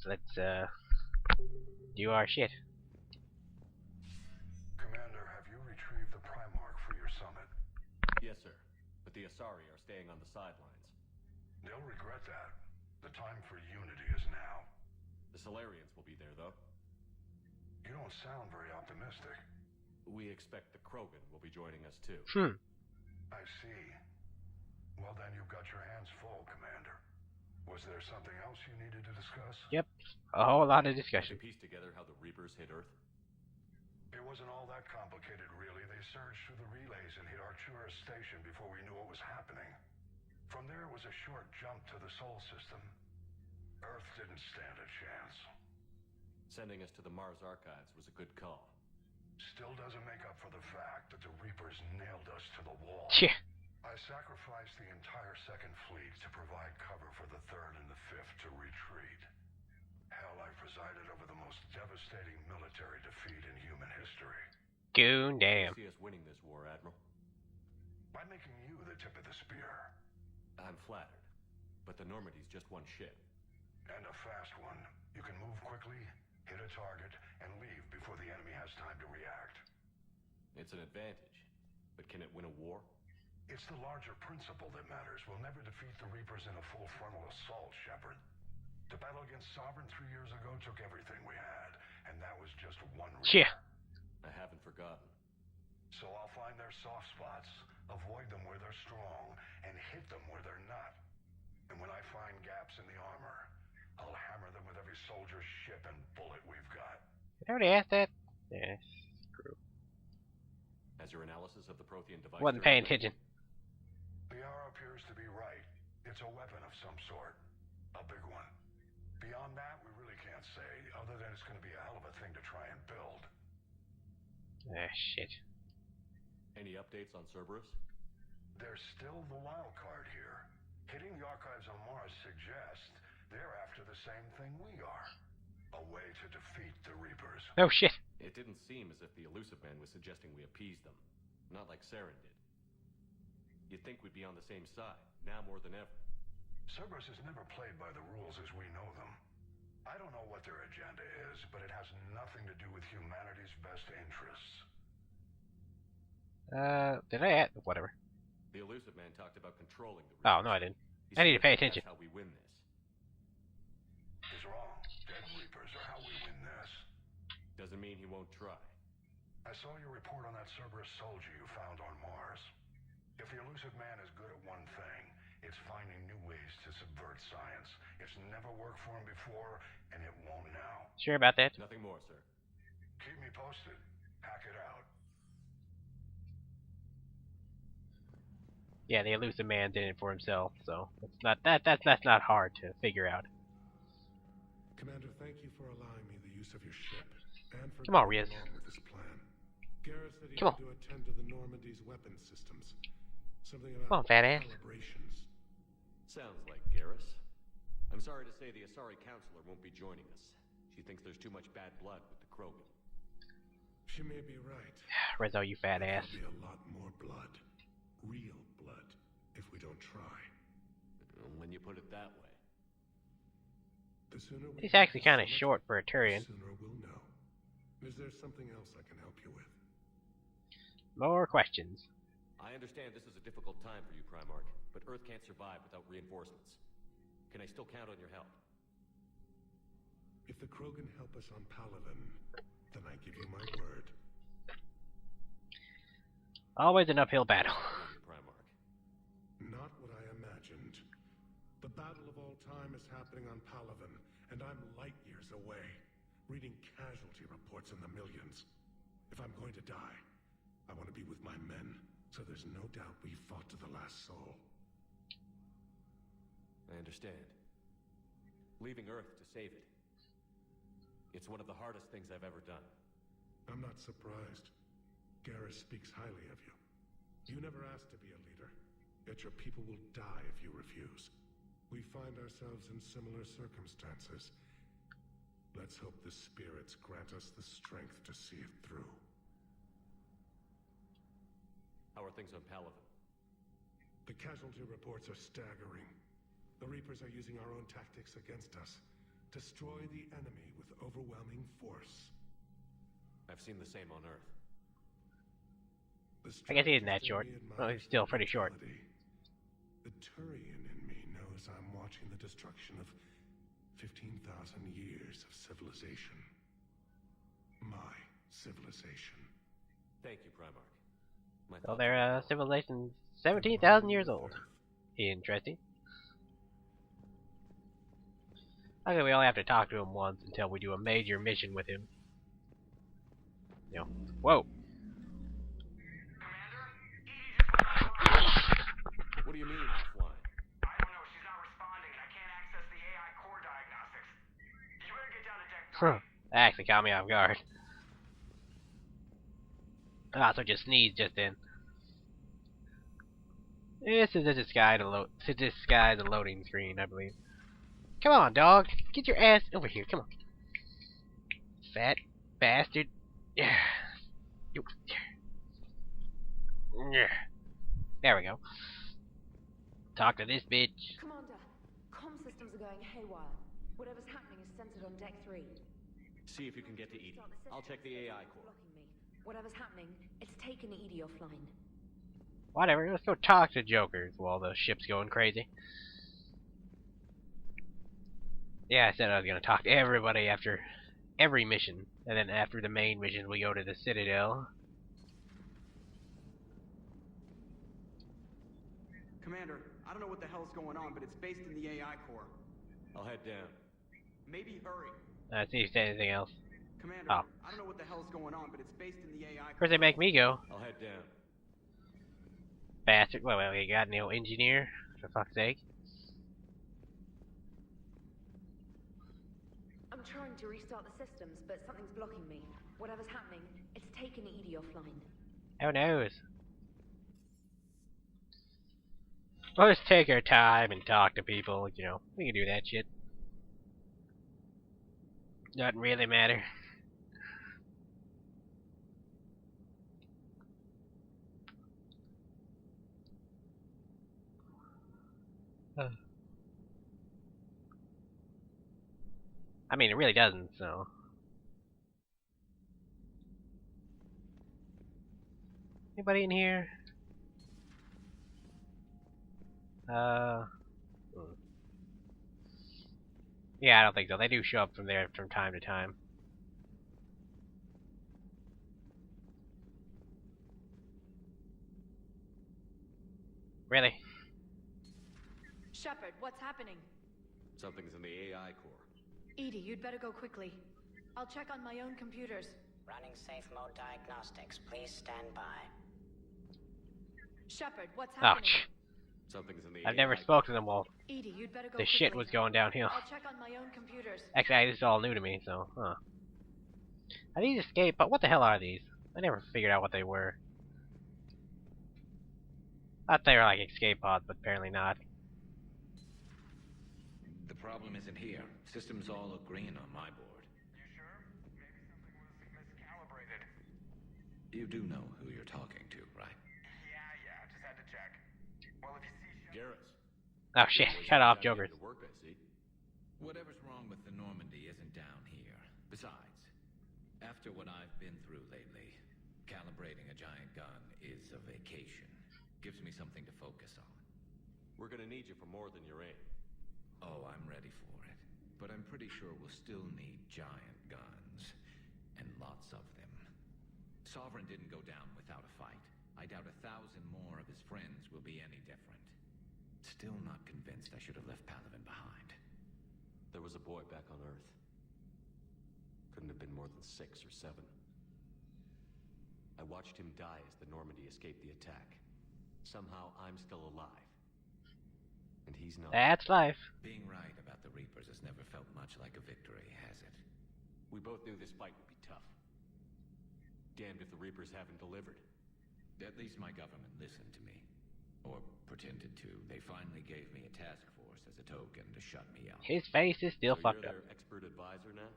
let's do our shit. Commander, have you retrieved the Primarch for your summit? Yes, sir. But the Asari are staying on the sidelines. They'll regret that. The time for unity is now. The Solarians will be there, though. You don't sound very optimistic. We expect the Krogan will be joining us, too. I see. Well, then you've got your hands full, Commander. Was there something else you needed to discuss? Yep, a whole lot of Can discussion. you piece together how the Reapers hit Earth? It wasn't all that complicated, really. They surged through the relays and hit Arcturus Station before we knew what was happening. From there was a short jump to the Sol system. Earth didn't stand a chance. Sending us to the Mars Archives was a good call. Still doesn't make up for the fact that the Reapers nailed us to the wall. Yeah. I sacrificed the entire Second Fleet to provide cover for the Third and the Fifth to retreat. Hell, I presided over the most devastating military defeat in human history. Goon damn. I see us winning this war, Admiral. By making you the tip of the spear. I'm flattered. But the Normandy's just one ship. And a fast one. You can move quickly, hit a target, and leave before the enemy has time to react. It's an advantage. But can it win a war? It's the larger principle that matters. We'll never defeat the Reapers in a full frontal assault, Shepard. The battle against Sovereign 3 years ago took everything we had, and that was just one Reaper. Yeah. I haven't forgotten. So I'll find their soft spots, avoid them where they're strong, and hit them where they're not. And when I find gaps in the armor, I'll hammer them with every soldier, ship, and bullet we've got. Did I already ask that? Yeah. Screw. Has your analysis of the Prothean device... Wasn't paying attention. The R appears to be right. It's a weapon of some sort. A big one. Beyond that, we really can't say, other than it's going to be a hell of a thing to try and build. Ah, shit. Any updates on Cerberus? There's still the wild card here. Hitting the archives on Mars suggests they're after the same thing we are. A way to defeat the Reapers. Oh shit. It didn't seem as if the Illusive Man was suggesting we appease them. Not like Saren did. You'd think we'd be on the same side, now more than ever. Cerberus has never played by the rules as we know them. I don't know what their agenda is, but it has nothing to do with humanity's best interests. Did I add? Whatever. The Illusive Man talked about controlling the Oh, Reapers. no I didn't. He I need said to pay that's attention. how we win this. He's wrong. Dead Reapers are how we win this. Doesn't mean he won't try. I saw your report on that Cerberus soldier you found on Mars. If the Illusive Man is good at one thing, it's finding new ways to subvert science. It's never worked for him before, and it won't now. Sure about that? Nothing more, sir. Keep me posted. Hack it out. Yeah, the Elusive Man did it for himself, so it's not that's not hard to figure out. Commander, thank you for allowing me the use of your ship, and for Come on, going Riaz. along with this plan. Garrus said he Come had to attend to the Normandy's weapon systems. Something about Come on, fat ass. calibrations. Sounds like Garrus. I'm sorry to say the Asari Counselor won't be joining us. She thinks there's too much bad blood with the Krogan. She may be right. Rizzo, you fat ass. There'll be a lot more blood. Real blood. If we don't try. When you put it that way. The sooner we He's get actually the kind of summit, short for a the Turian. sooner we'll know. Is there something else I can help you with? More questions. I understand this is a difficult time for you, Primarch, but Earth can't survive without reinforcements. Can I still count on your help? If the Krogan help us on Palaven, then I give you my word. Always an uphill battle. Primarch. Not what I imagined. The battle of all time is happening on Palaven, and I'm light years away, reading casualty reports in the millions. If I'm going to die, I want to be with my men, so there's no doubt we fought to the last soul. I understand. Leaving Earth to save it. It's one of the hardest things I've ever done. I'm not surprised. Garrus speaks highly of you. You never asked to be a leader, yet your people will die if you refuse. We find ourselves in similar circumstances. Let's hope the spirits grant us the strength to see it through. How are things on Palaven? The casualty reports are staggering. The Reapers are using our own tactics against us. Destroy the enemy with overwhelming force. I've seen the same on Earth. I guess he isn't that short. Well, he's still pretty short. The Turian in me knows I'm watching the destruction of 15,000 years of civilization. My civilization. Thank you, Primarch. My So thoughts their are- civilization's 17,000 years old. Interesting. Okay, we only have to talk to him once until we do a major mission with him. You know, whoa. What do you mean offline? I don't know. She's not responding, and I can't access the AI core diagnostics. You better get down to deck 3. That actually caught me off guard. Ah, so just sneezed just then. This is to disguise a loading screen, I believe. Come on, dog. Get your ass over here. Come on. Fat bastard. Yeah. There we go. Talk to this bitch. Commander, comm systems are going haywire. Whatever's happening is centered on deck 3. See if you can get to Edie. I'll check the AI core. Blocking me. Whatever's happening, it's taken Edie offline. Whatever, let's go talk to Jokers while the ship's going crazy. Yeah, I said I was gonna talk to everybody after every mission. And then after the main mission, we go to the Citadel. Commander, I don't know what the hell's going on, but it's based in the AI core. I'll head down. Maybe hurry. See if you say anything else. Commander, Oh. I don't know what the hell's going on, but it's based in the AI Of course, they make me go. I'll head down. Bastard. Well, you got no engineer, for fuck's sake. I'm trying to restart the systems, but something's blocking me. Whatever's happening, it's taken Edie offline. Who knows? We'll just take our time and talk to people, you know. We can do that shit. Doesn't really matter. I mean, it really doesn't, so. Anybody in here? Yeah, I don't think so. They do show up from there from time to time. Really? Shepard, what's happening? Something's in the AI core. Edie, you'd better go quickly. I'll check on my own computers. Running safe mode diagnostics. Please stand by. Shepard, what's happening? Ouch. Something's in the I've AI never core. spoken to them while Edie, you'd better go the quickly. shit was going downhill. I'll check on my own computers. Actually, this is all new to me, so, huh. Are these escape pods? What the hell are these? I never figured out what they were. Thought they were like escape pods, but apparently not. The problem isn't here. Systems all look green on my board. You sure? Maybe something was miscalibrated. You do know who you're talking to, right? Yeah. Just had to check. Well, if you see Garrus. Oh shit, Always cut on off time to Jokers. get to work, I see. Whatever's wrong with the Normandy isn't down here. Besides, after what I've been through lately, calibrating a giant gun is a vacation. Gives me something to focus on. We're gonna need you for more than your aim. Oh, I'm ready for it. But I'm pretty sure we'll still need giant guns. And lots of them. Sovereign didn't go down without a fight. I doubt 1,000 more of his friends will be any different. Still not convinced I should have left Palaven behind. There was a boy back on Earth. Couldn't have been more than 6 or 7. I watched him die as the Normandy escaped the attack. Somehow I'm still alive. And he's not. That's life. Being right about the Reapers has never felt much like a victory, has it? We both knew this fight would be tough. Damned if the Reapers haven't delivered. At least my government listened to me. Or pretended to. They finally gave me a task force as a token to shut me out. His face is still So fucked you're up. their expert advisor now?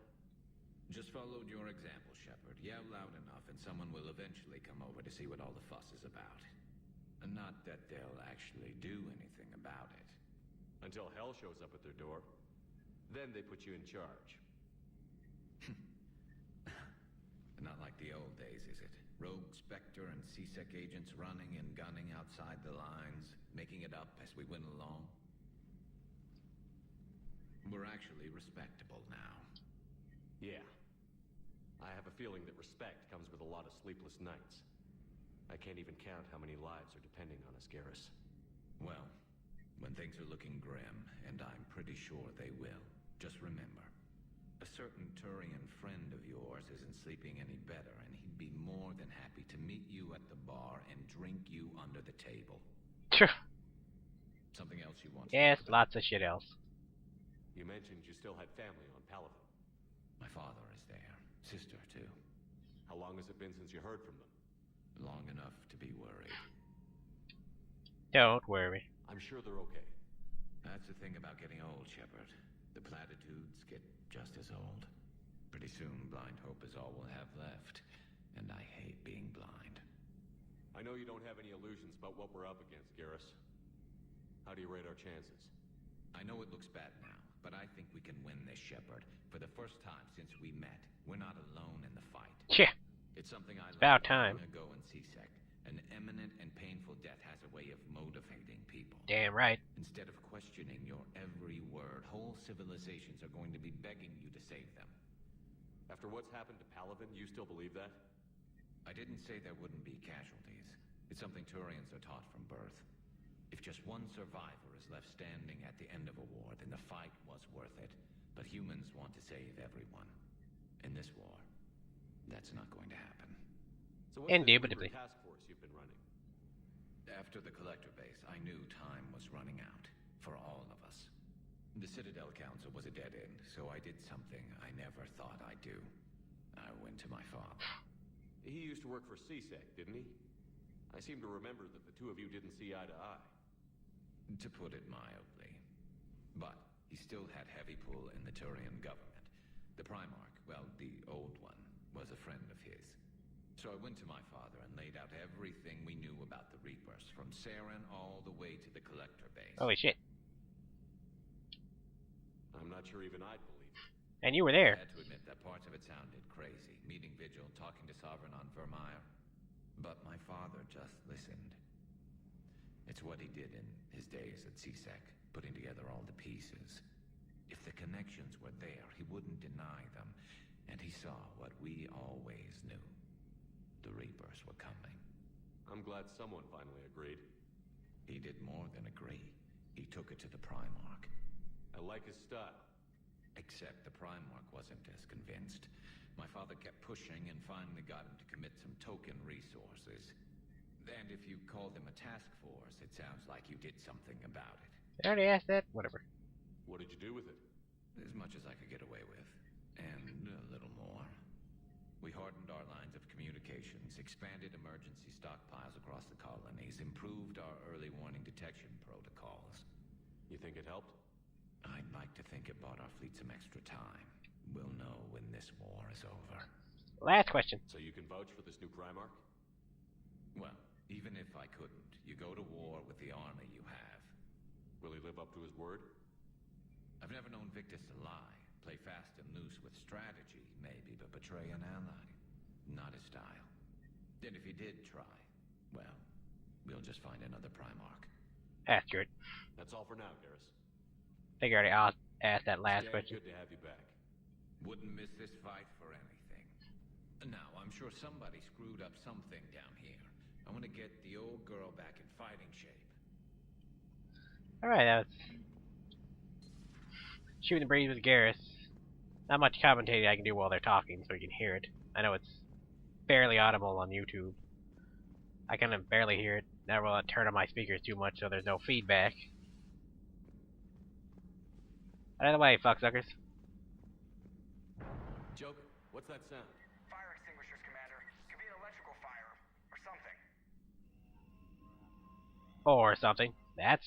Just followed your example, Shepard. Yell loud enough and someone will eventually come over to see what all the fuss is about. And not that they'll actually do anything about it. Until hell shows up at their door. Then they put you in charge. Not like the old days, is it? Rogue Spectre and C-Sec agents running and gunning outside the lines, making it up as we went along. We're actually respectable now. Yeah. I have a feeling that respect comes with a lot of sleepless nights. I can't even count how many lives are depending on us, Garrus. Well, when things are looking grim, and I'm pretty sure they will, just remember, a certain Turian friend of yours isn't sleeping any better, and he'd be more than happy to meet you at the bar and drink you under the table. Something else you want to Yes, talk about? lots of shit else. You mentioned you still had family on Palaven. My father is there. Sister, too. How long has it been since you heard from them? Long enough to be worried. Don't worry. I'm sure they're okay. That's the thing about getting old, Shepard. The platitudes get just as old. Pretty soon, blind hope is all we'll have left. And I hate being blind. I know you don't have any illusions about what we're up against, Garrus. How do you rate our chances? I know it looks bad now, but I think we can win this, Shepard. For the first time since we met, we're not alone in the fight. Yeah. It's something I learned about time. long ago in C-Sec. An imminent and painful death has a way of motivating people. Damn right. Instead of questioning your every word, whole civilizations are going to be begging you to save them. After what's happened to Palaven, you still believe that? I didn't say there wouldn't be casualties. It's something Turians are taught from birth. If just one survivor is left standing at the end of a war, then the fight was worth it. But humans want to save everyone. In this war, that's not going to happen. So what's Indubitably. the task force you've been running? After the Collector base, I knew time was running out. For all of us. The Citadel Council was a dead end, so I did something I never thought I'd do. I went to my father. He used to work for C-Sec, didn't he? I seem to remember that the two of you didn't see eye to eye. To put it mildly. But he still had heavy pull in the Turian government. The Primarch, well, the old one, was a friend of his. So I went to my father and laid out everything we knew about the Reapers, from Saren all the way to the Collector base. Holy shit. I'm not sure even I'd believe it. And you were I there. had to admit that parts of it sounded crazy. Meeting Vigil, talking to Sovereign on Vermeer. But my father just listened. It's what he did in his days at C-Sec, putting together all the pieces. If the connections were there, he wouldn't deny them. And he saw what we always knew. The Reapers were coming. I'm glad someone finally agreed. He did more than agree. He took it to the Primarch. I like his style. Except the Primarch wasn't as convinced. My father kept pushing and finally got him to commit some token resources. And if you call them a task force, it sounds like you did something about it. I already asked that. Whatever. What did you do with it? As much as I could get away with. And a little more. We hardened our lines of communications, expanded emergency stockpiles across the colonies, improved our early warning detection protocols. You think it helped? I'd like to think it bought our fleet some extra time. We'll know when this war is over. Last question. So you can vouch for this new Primarch? Well, even if I couldn't, you go to war with the army you have. Will he live up to his word? I've never known Victus to lie. Play fast and loose with strategy, maybe, but betray an ally. Not his style. And if he did try, well, we'll just find another Primarch. Accurate. That's all for now, Garrus. I think I already asked that last question. Good to have you back. Wouldn't miss this fight for anything. Now, I'm sure somebody screwed up something down here. I want to get the old girl back in fighting shape. Alright, that was Shooting the Breeze with Garrus. Not much commentating I can do while they're talking so you can hear it. I know it's barely audible on YouTube. I kind of barely hear it. Never will turn on my speakers too much so there's no feedback. Out of the way, fucksuckers. Joker, what's that sound? Fire extinguishers, Commander. Could be an electrical fire. Or something. Or something. That's